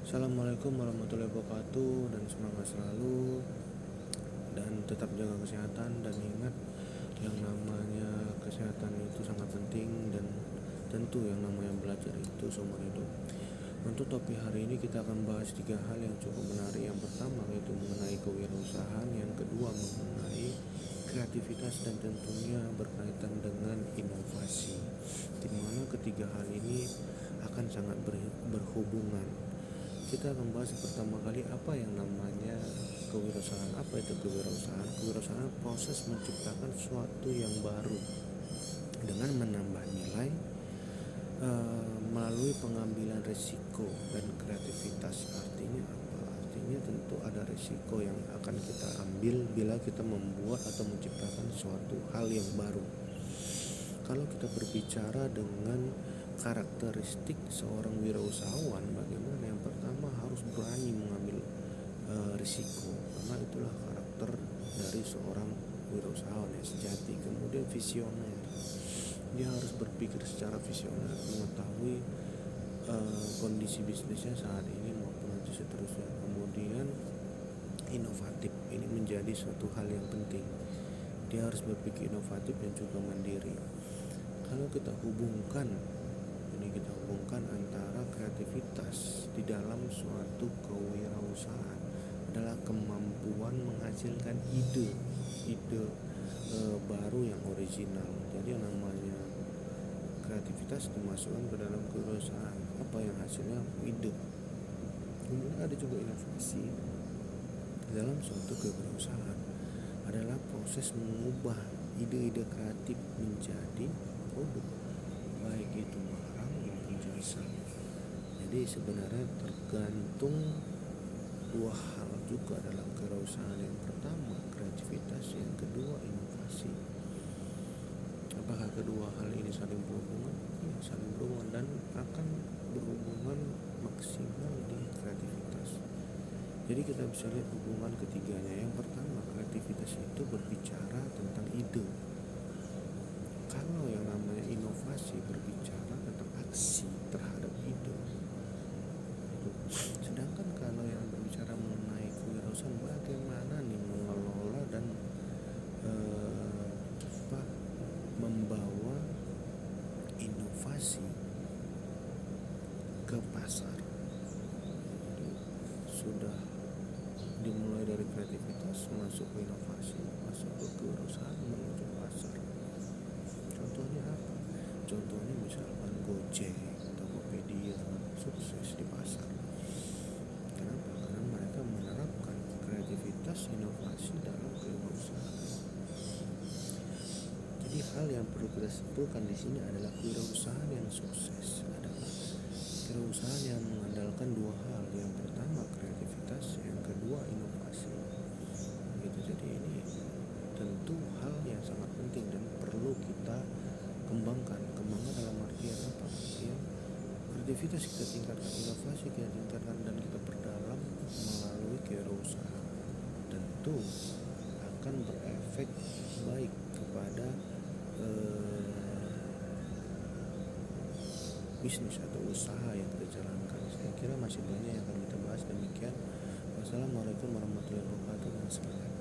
Assalamualaikum warahmatullahi wabarakatuh, dan semangat selalu, dan tetap jaga kesehatan, dan ingat yang namanya kesehatan itu sangat penting, dan tentu yang namanya belajar itu seumur hidup. Untuk topik hari ini kita akan bahas 3 hal yang cukup menarik. Yang pertama yaitu mengenai kewirausahaan, yang kedua mengenai kreativitas, dan tentunya berkaitan dengan inovasi, di mana ketiga hal ini akan sangat berhubungan. Kita akan bahas pertama kali apa yang namanya kewirausahaan. Apa itu kewirausahaan? Kewirausahaan proses menciptakan sesuatu yang baru dengan menambah nilai melalui pengambilan risiko dan kreativitas. Artinya apa? Artinya tentu ada risiko yang akan kita ambil bila kita membuat atau menciptakan suatu hal yang baru. Kalau kita berbicara dengan karakteristik seorang wirausahawan, bagaimana? Yang pertama harus berani mengambil risiko, karena itulah karakter dari seorang wirausahawan yang sejati. Kemudian visioner, dia harus berpikir secara visioner, mengetahui kondisi bisnisnya saat ini maupun nanti seterusnya. Kemudian inovatif, ini menjadi suatu hal yang penting. Dia harus berpikir inovatif dan juga mandiri. Kalau kita hubungkan antara kreativitas di dalam suatu kewirausahaan adalah kemampuan menghasilkan ide baru yang original. Jadi yang namanya kreativitas dimasukkan ke dalam kewirausahaan, apa yang hasilnya ide. Kemudian ada juga inovasi dalam suatu kewirausahaan, adalah proses mengubah ide-ide kreatif menjadi produk, baik itu barang maupun jasa. Jadi sebenarnya tergantung dua hal juga dalam kewirausahaan. Yang pertama kreativitas, yang kedua inovasi. Apakah kedua hal ini saling berhubungan? Ya, saling berhubungan, dan akan berhubungan maksimal di kreativitas. Jadi kita bisa lihat hubungan ketiganya. Yang pertama, kreativitas itu berbicara tentang ide. Kalau yang namanya inovasi berbicara tentang aksi terhadap ide. Sedangkan kalau yang berbicara mengenai kewirausahaan, bagaimana nih mengelola dan membawa inovasi ke pasar. Jadi sudah dimulai dari kreativitas, masuk ke inovasi, masuk ke kewirausahaan, menuju pasar. Contohnya apa? Contohnya misalkan Gojek, Tokopedia sukses di pasar. Kenapa? Karena mereka menerapkan kreativitas inovasi dalam kewirausahaan. Jadi hal yang perlu kita simpulkan di sini adalah kewirausahaan yang sukses adalah kewirausahaan yang mengandalkan dua hal. Yang pertama kreativitas, yang kedua inovasi. Gitu. Jadi ini tentu hal yang sangat penting dan perlu kita kembangkan dalam artian apa? Ya, kreativitas kita tingkatkan, inovasi kita tingkatkan, dan kita perdalam melalui kewirausahaan. Tentu akan berefek baik kepada bisnis atau usaha yang kita jalankan. Saya kira masih banyak yang akan kita bahas. Demikian, wassalamualaikum warahmatullahi wabarakatuh.